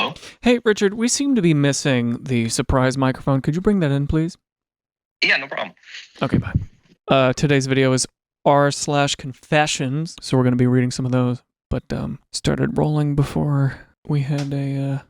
Hello? Hey, Richard, we seem to be missing the surprise microphone. Could you bring that in, please? Yeah, no problem. Okay, bye. Today's video is r/confessions, so we're going to be reading some of those, but started rolling before we had a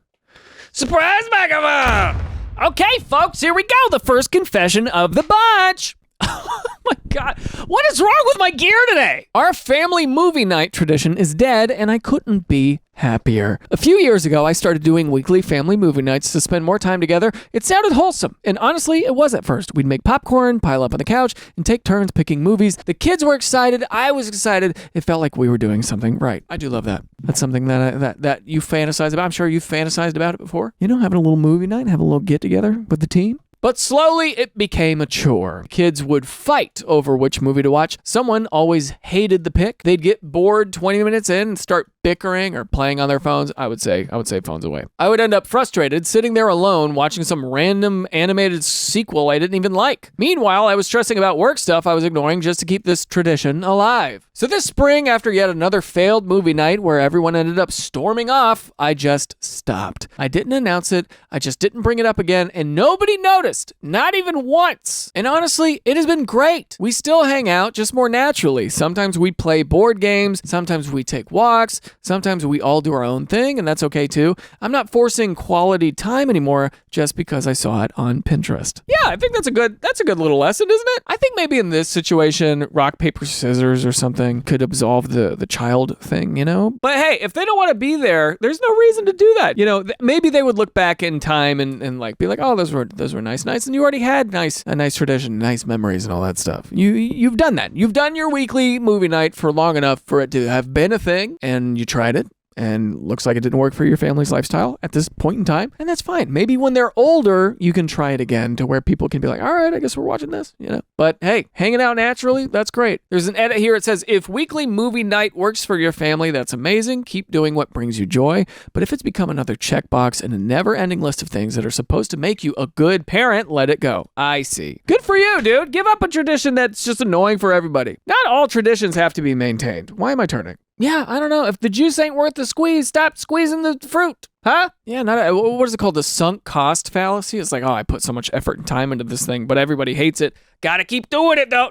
surprise microphone! Okay, folks, here we go. The first confession of the bunch. Oh my God, what is wrong with my gear today? Our family movie night tradition is dead, and I couldn't be happier. A few years ago, I started doing weekly family movie nights to spend more time together. It sounded wholesome, and honestly, it was at first. We'd make popcorn, pile up on the couch, and take turns picking movies. The kids were excited. I was excited. It felt like we were doing something right. I do love that. That's something that you fantasize about. I'm sure you've fantasized about it before. You know, having a little movie night, having a little get together with the team. But slowly, it became a chore. Kids would fight over which movie to watch. Someone always hated the pick. They'd get bored 20 minutes in and start bickering or playing on their phones. I would say phones away. I would end up frustrated, sitting there alone, watching some random animated sequel I didn't even like. Meanwhile, I was stressing about work stuff I was ignoring just to keep this tradition alive. So this spring, after yet another failed movie night where everyone ended up storming off, I just stopped. I didn't announce it. I just didn't bring it up again, and nobody noticed. Not even once. And honestly, it has been great. We still hang out, just more naturally. Sometimes we play board games. Sometimes we take walks. Sometimes we all do our own thing, and that's okay too. I'm not forcing quality time anymore just because I saw it on Pinterest. Yeah, I think that's a good little lesson, isn't it? I think maybe in this situation, rock, paper, scissors or something could absolve the child thing, you know? But hey, if they don't want to be there, there's no reason to do that. You know, maybe they would look back in time and like be like, oh, those were nice nights, and you already had a nice tradition, nice memories and all that stuff. You've done that. You've done your weekly movie night for long enough for it to have been a thing, and you tried it, and looks like it didn't work for your family's lifestyle at this point in time, and that's fine. Maybe when they're older, you can try it again to where people can be like, all right, I guess we're watching this, you know? But hey, hanging out naturally, that's great. There's an edit here. It says, if weekly movie night works for your family, that's amazing. Keep doing what brings you joy. But if it's become another checkbox in a never-ending list of things that are supposed to make you a good parent, let it go. I see. Good for you, dude. Give up a tradition that's just annoying for everybody. Not all traditions have to be maintained. Why am I turning? Yeah, I don't know. If the juice ain't worth the squeeze, stop squeezing the fruit. Huh? Yeah, what is it called? The sunk cost fallacy? It's like, oh, I put so much effort and time into this thing, but everybody hates it. Gotta keep doing it, though.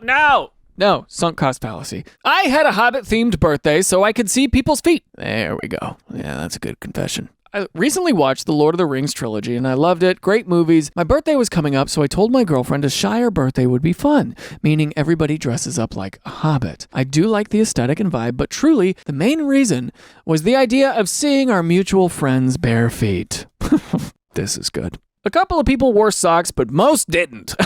No, sunk cost fallacy. I had a Hobbit-themed birthday so I could see people's feet. There we go. Yeah, that's a good confession. I recently watched the Lord of the Rings trilogy, and I loved it. Great movies. My birthday was coming up, so I told my girlfriend a Shire birthday would be fun, meaning everybody dresses up like a hobbit. I do like the aesthetic and vibe, but truly, the main reason was the idea of seeing our mutual friends' bare feet. This is good. A couple of people wore socks, but most didn't.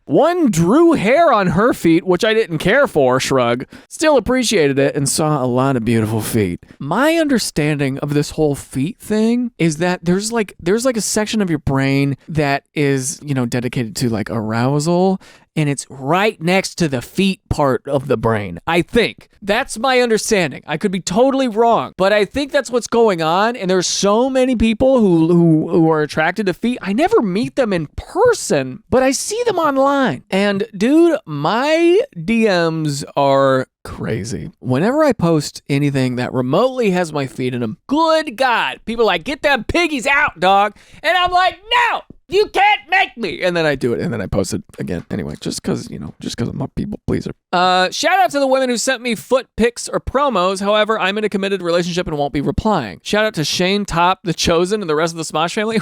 One drew hair on her feet, which I didn't care for, shrug. Still appreciated it and saw a lot of beautiful feet. My understanding of this whole feet thing is that there's like a section of your brain that is, you know, dedicated to like arousal, and it's right next to the feet part of the brain. I think. That's my understanding. I could be totally wrong, but I think that's what's going on, and there's so many people who are attracted to feet. I never meet them in person, but I see them online. And dude, my DMs are crazy. Whenever I post anything that remotely has my feet in them, good God, people are like, get them piggies out, dog. And I'm like, no, you can't make me. And then I do it, and then I post it again. Anyway, just because I'm a people pleaser. Shout out to the women who sent me foot pics or promos. However, I'm in a committed relationship and won't be replying. Shout out to Shane Top, The Chosen, and the rest of the Smosh family.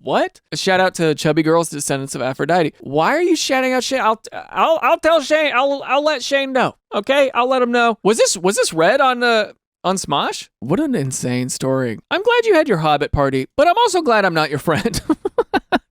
What? Shout out to Chubby Girls, Descendants of Aphrodite. Why are you shouting out Shane? I'll tell Shane. I'll let Shane know. Okay, I'll let him know. Was this read on Smosh? What an insane story. I'm glad you had your Hobbit party, but I'm also glad I'm not your friend.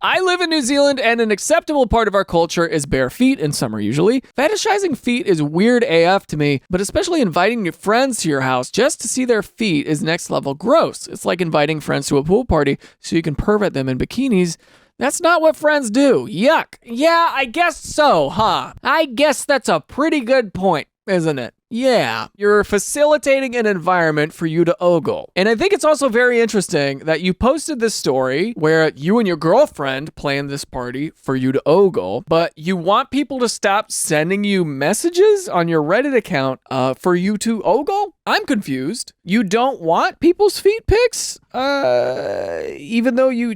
I live in New Zealand, and an acceptable part of our culture is bare feet in summer usually. Fetishizing feet is weird AF to me, but especially inviting your friends to your house just to see their feet is next level gross. It's like inviting friends to a pool party so you can pervert them in bikinis. That's not what friends do. Yuck. Yeah, I guess so, huh? I guess that's a pretty good point, isn't it? Yeah, you're facilitating an environment for you to ogle. And I think it's also very interesting that you posted this story where you and your girlfriend planned this party for you to ogle, but you want people to stop sending you messages on your Reddit account for you to ogle? I'm confused. You don't want people's feet pics? Even though you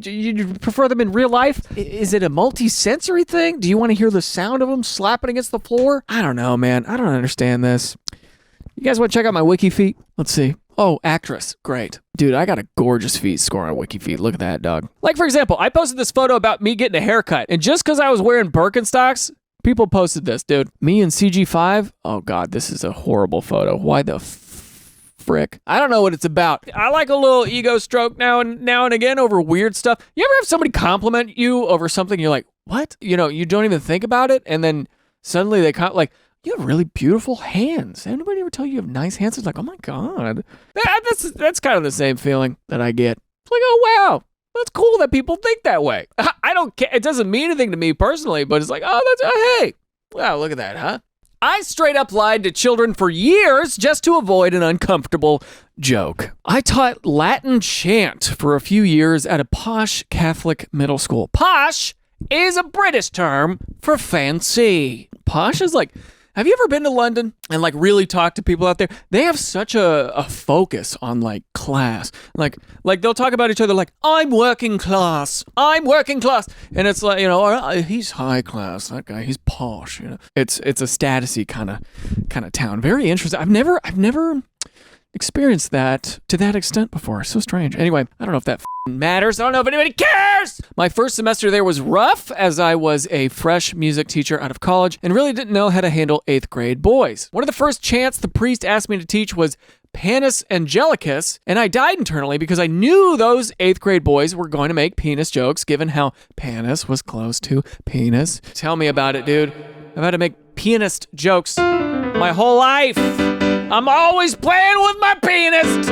prefer them in real life? Is it a multi-sensory thing? Do you want to hear the sound of them slapping against the floor? I don't know, man. I don't understand this. You guys want to check out my wiki feet? Let's see. Oh, actress. Great. Dude, I got a gorgeous feet score on wiki feet. Look at that, dog. Like, for example, I posted this photo about me getting a haircut, and just because I was wearing Birkenstocks, people posted this, dude. Me and CG5? Oh, God, this is a horrible photo. Why the frick? I don't know what it's about. I like a little ego stroke now and again over weird stuff. You ever have somebody compliment you over something, you're like, what? You know, you don't even think about it, and then suddenly they like, you have really beautiful hands. Anybody ever tell you have nice hands? It's like, oh my God. That's kind of the same feeling that I get. It's like, oh wow, that's cool that people think that way. I don't care. It doesn't mean anything to me personally, but it's like, hey, wow, look at that, huh? I straight up lied to children for years just to avoid an uncomfortable joke. I taught Latin chant for a few years at a posh Catholic middle school. Posh is a British term for fancy. Posh is like, have you ever been to London and like really talked to people out there? They have such a focus on like class. Like they'll talk about each other like, I'm working class. And it's like, you know, he's high class. That guy, he's posh. You know, it's a statusy kind of town. Very interesting. I've never experienced that to that extent before. So strange. Anyway, I don't know if that matters. I don't know if anybody cares. My first semester there was rough as I was a fresh music teacher out of college and really didn't know how to handle 8th grade boys. One of the first chants the priest asked me to teach was Panis Angelicus, and I died internally because I knew those 8th grade boys were going to make penis jokes given how Panis was close to penis. Tell me about it, dude. I've had to make pianist jokes my whole life. I'm always playing with my penis.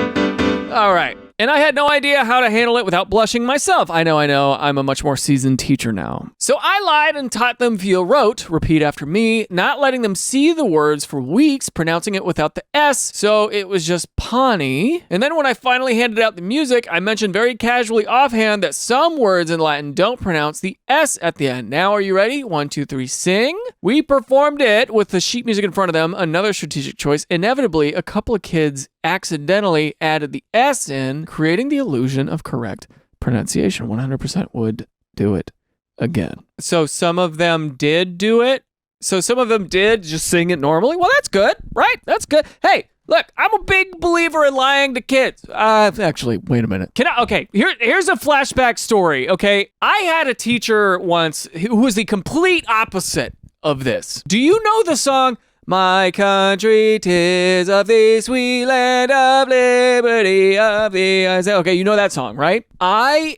All right. And I had no idea how to handle it without blushing myself. I know. I'm a much more seasoned teacher now. So I lied and taught them via rote, repeat after me, not letting them see the words for weeks, pronouncing it without the S. So it was just Pawnee. And then when I finally handed out the music, I mentioned very casually offhand that some words in Latin don't pronounce the S at the end. Now are you ready? 1, 2, 3, sing. We performed it with the sheet music in front of them, another strategic choice. Inevitably, a couple of kids accidentally added the S in, creating the illusion of correct pronunciation. 100% would do it again. So some of them did do it. So some of them did just sing it normally. Well, that's good, right? That's good. Hey, look, I'm a big believer in lying to kids. Actually, wait a minute. Okay, here's a flashback story, okay? I had a teacher once who was the complete opposite of this. Do you know the song, My country, 'tis of thee, sweet land of liberty of thee? Okay, you know that song, right?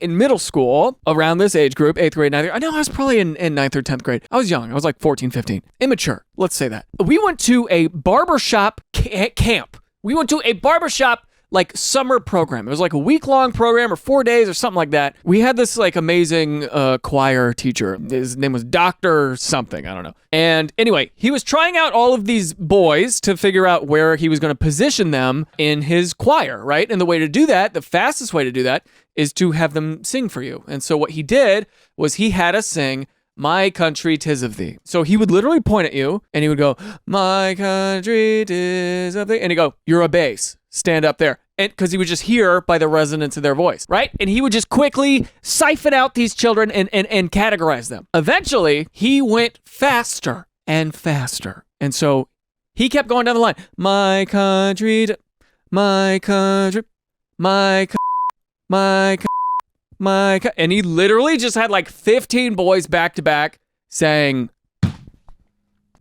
In middle school, around this age group, 8th grade, 9th grade, I know I was probably in 9th or 10th grade. I was young. I was like 14, 15. Immature, let's say that. We went to a barbershop camp. We went to a barbershop like summer program. It was like a week-long program or 4 days or something like that. We had this like amazing choir teacher. His name was Dr. something, I don't know. And anyway, he was trying out all of these boys to figure out where he was going to position them in his choir, right? And the way to do that, the fastest way to do that is to have them sing for you. And so what he did was he had us sing My country, 'tis of thee. So he would literally point at you and he would go, my country, 'tis of thee. And he'd go, you're a bass. Stand up there. And because he would just hear by the resonance of their voice, right? And he would just quickly siphon out these children and categorize them. Eventually, he went faster and faster. And so he kept going down the line. My country, my country, my and he literally just had like 15 boys back to back saying,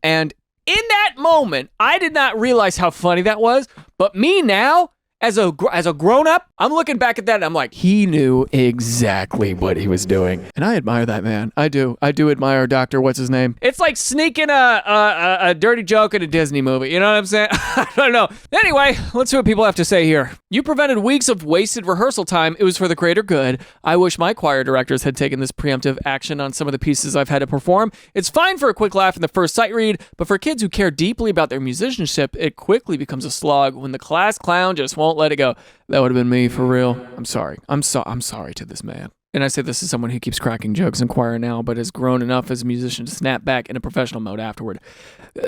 and in that moment, I did not realize how funny that was, but me now, as a grown-up, I'm looking back at that and I'm like, he knew exactly what he was doing. And I admire that man. I do admire Dr. What's his name? It's like sneaking a dirty joke in a Disney movie. You know what I'm saying? I don't know. Anyway, let's see what people have to say here. You prevented weeks of wasted rehearsal time. It was for the greater good. I wish my choir directors had taken this preemptive action on some of the pieces I've had to perform. It's fine for a quick laugh in the first sight read, but for kids who care deeply about their musicianship, it quickly becomes a slog when the class clown just won't let it go. That would have been me, for real. I'm sorry. I'm sorry to this man. And I say this as someone who keeps cracking jokes in choir now, but has grown enough as a musician to snap back in a professional mode afterward.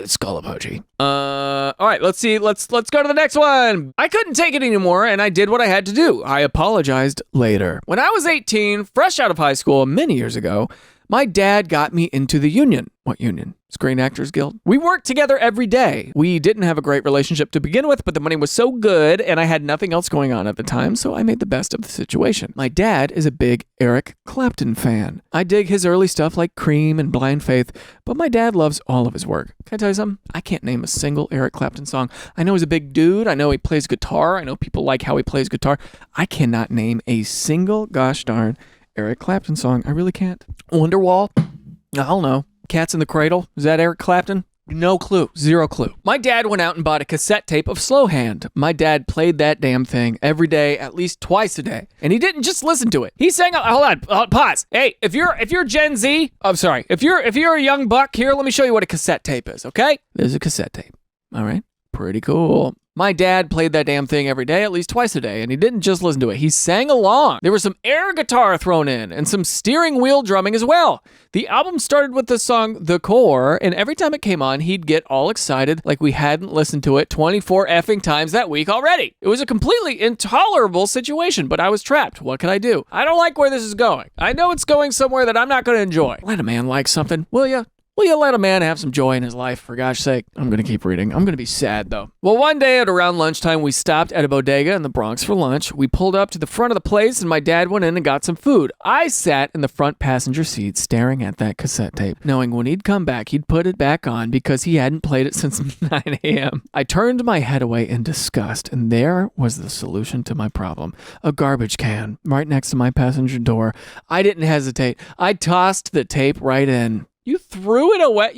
Skull emoji. All right, let's see. Let's go to the next one. I couldn't take it anymore, and I did what I had to do. I apologized later. When I was 18, fresh out of high school many years ago, my dad got me into the union. What union? Screen Actors Guild. We worked together every day. We didn't have a great relationship to begin with, but the money was so good and I had nothing else going on at the time, so I made the best of the situation. My dad is a big Eric Clapton fan. I dig his early stuff like Cream and Blind Faith, but my dad loves all of his work. Can I tell you something? I can't name a single Eric Clapton song. I know he's a big dude. I know he plays guitar. I know people like how he plays guitar. I cannot name a single gosh darn Eric Clapton song. I really can't. Wonderwall? I don't know. Cats in the Cradle? Is that Eric Clapton? No clue. Zero clue. My dad went out and bought a cassette tape of Slow Hand. My dad played that damn thing every day, at least twice a day. And he didn't just listen to it. He sang, hold on, pause. Hey, if you're Gen Z, I'm sorry. If you're a young buck here, let me show you what a cassette tape is, okay? There's a cassette tape. All right. Pretty cool. My dad played that damn thing every day, at least twice a day, and he didn't just listen to it. He sang along. There was some air guitar thrown in and some steering wheel drumming as well. The album started with the song The Core, and every time it came on, he'd get all excited like we hadn't listened to it 24 effing times that week already. It was a completely intolerable situation, but I was trapped. What could I do? I don't like where this is going. I know it's going somewhere that I'm not going to enjoy. Let a man like something, will ya? Will you let a man have some joy in his life, for gosh sake? I'm going to keep reading. I'm going to be sad, though. Well, one day at around lunchtime, we stopped at a bodega in the Bronx for lunch. We pulled up to the front of the place, and my dad went in and got some food. I sat in the front passenger seat staring at that cassette tape, knowing when he'd come back, he'd put it back on because he hadn't played it since 9 a.m. I turned my head away in disgust, and there was the solution to my problem. A garbage can right next to my passenger door. I didn't hesitate. I tossed the tape right in. You threw it away.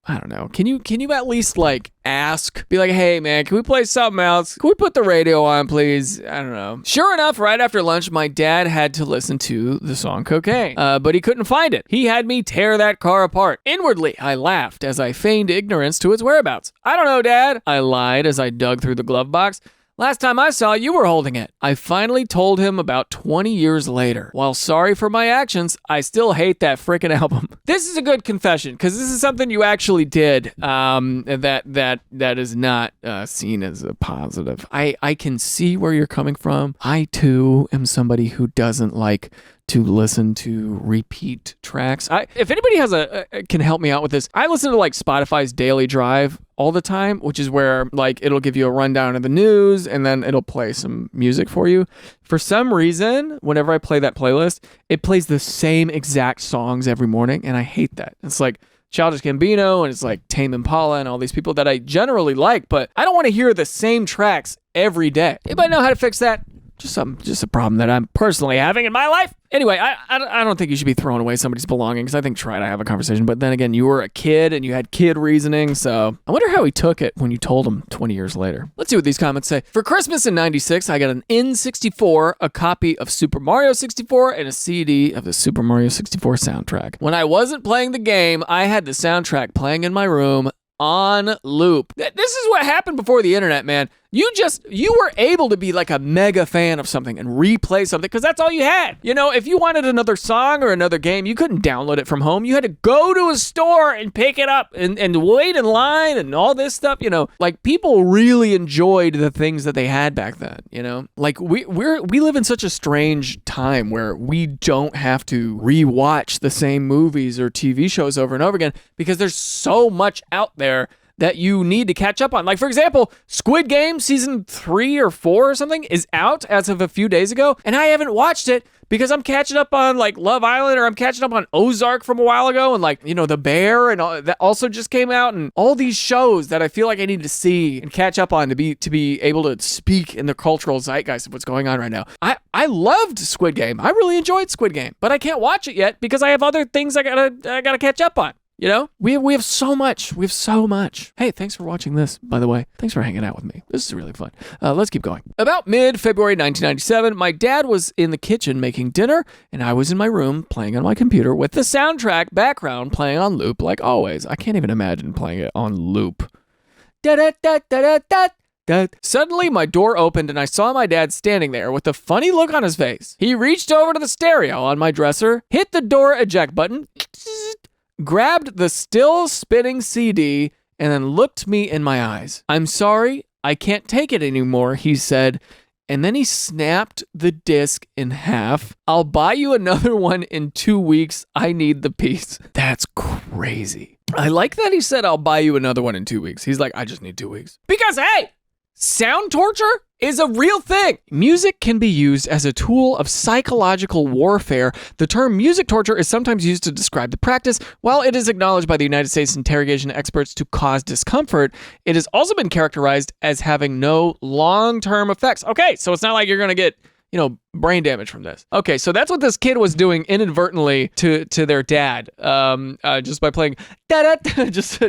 I don't know. Can you at least ask? Be like, hey man, can we play something else? Can we put the radio on, please? I don't know. Sure enough, right after lunch, my dad had to listen to the song Cocaine, but he couldn't find it. He had me tear that car apart. Inwardly, I laughed as I feigned ignorance to its whereabouts. I don't know, Dad. I lied as I dug through the glove box. Last time I saw you were holding it. I finally told him about 20 years later. While sorry for my actions, I still hate that frickin' album. This is a good confession because this is something you actually did that is not seen as a positive. I can see where you're coming from. I too am somebody who doesn't like to listen to repeat tracks. If anybody can help me out with this, I listen to Spotify's Daily Drive all the time, which is where it'll give you a rundown of the news and then it'll play some music for you. For some reason, whenever I play that playlist, it plays the same exact songs every morning, and I hate that. It's Childish Gambino, and it's Tame Impala and all these people that I generally like, but I don't want to hear the same tracks every day. Anybody know how to fix that? Just a problem that I'm personally having in my life. Anyway, I don't think you should be throwing away somebody's belongings. I think try to have a conversation. But then again, you were a kid and you had kid reasoning. So I wonder how he took it when you told him 20 years later. Let's see what these comments say. For Christmas in 96, I got an N64, a copy of Super Mario 64, and a CD of the Super Mario 64 soundtrack. When I wasn't playing the game, I had the soundtrack playing in my room on loop. This is what happened before the internet, man. You were able to be a mega fan of something and replay something because that's all you had. If you wanted another song or another game, you couldn't download it from home. You had to go to a store and pick it up and wait in line and all this stuff. People really enjoyed the things that they had back then. We live in such a strange time where we don't have to rewatch the same movies or TV shows over and over again because there's so much out there that you need to catch up on. Like, for example, Squid Game season 3 or 4 or something is out as of a few days ago, and I haven't watched it because I'm catching up on like Love Island, or I'm catching up on Ozark from a while ago, and like, you know, The Bear, and all, that also just came out, and all these shows that I feel like I need to see and catch up on to be able to speak in the cultural zeitgeist of what's going on right now. I loved Squid Game. I really enjoyed Squid Game, but I can't watch it yet because I have other things I gotta catch up on. You know, we have so much. We have so much. Hey, thanks for watching this, by the way. Thanks for hanging out with me. This is really fun. Let's keep going. About mid-February 1997, my dad was in the kitchen making dinner, and I was in my room playing on my computer with the soundtrack background playing on loop like always. I can't even imagine playing it on loop. Da-da-da-da-da-da. Suddenly, my door opened and I saw my dad standing there with a funny look on his face. He reached over to the stereo on my dresser, hit the door eject button, grabbed the still spinning CD, and then looked me in my eyes. "I'm sorry, I can't take it anymore," he said, and then he snapped the disc in half. "I'll buy you another one in 2 weeks. I need the piece." That's crazy. I like that he said, "I'll buy you another one in 2 weeks." He's like, I just need 2 weeks. Because, hey, sound torture is a real thing. Music can be used as a tool of psychological warfare. The term music torture is sometimes used to describe the practice. While it is acknowledged by the United States interrogation experts to cause discomfort, it has also been characterized as having no long-term effects. Okay, so it's not like you're going to get, you know, brain damage from this. Okay, so that's what this kid was doing inadvertently to their dad, just by playing da-da-da, just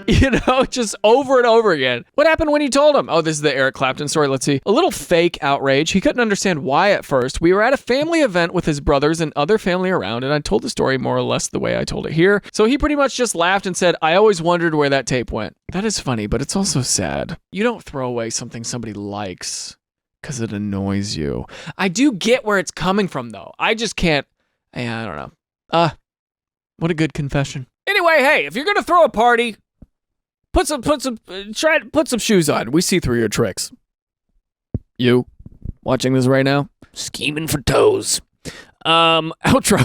you know, just over and over again. What happened when he told him? Oh, this is the Eric Clapton story. Let's see. A little fake outrage. He couldn't understand why at first. We were at a family event with his brothers and other family around, and I told the story more or less the way I told it here. So he pretty much just laughed and said, "I always wondered where that tape went." That is funny, but it's also sad. You don't throw away something somebody likes because it annoys you. I do get where it's coming from, though. I just can't. I don't know. What a good confession. Anyway, hey, if you're gonna throw a party, try to put some shoes on. We see through your tricks. You watching this right now? Scheming for toes. Outro.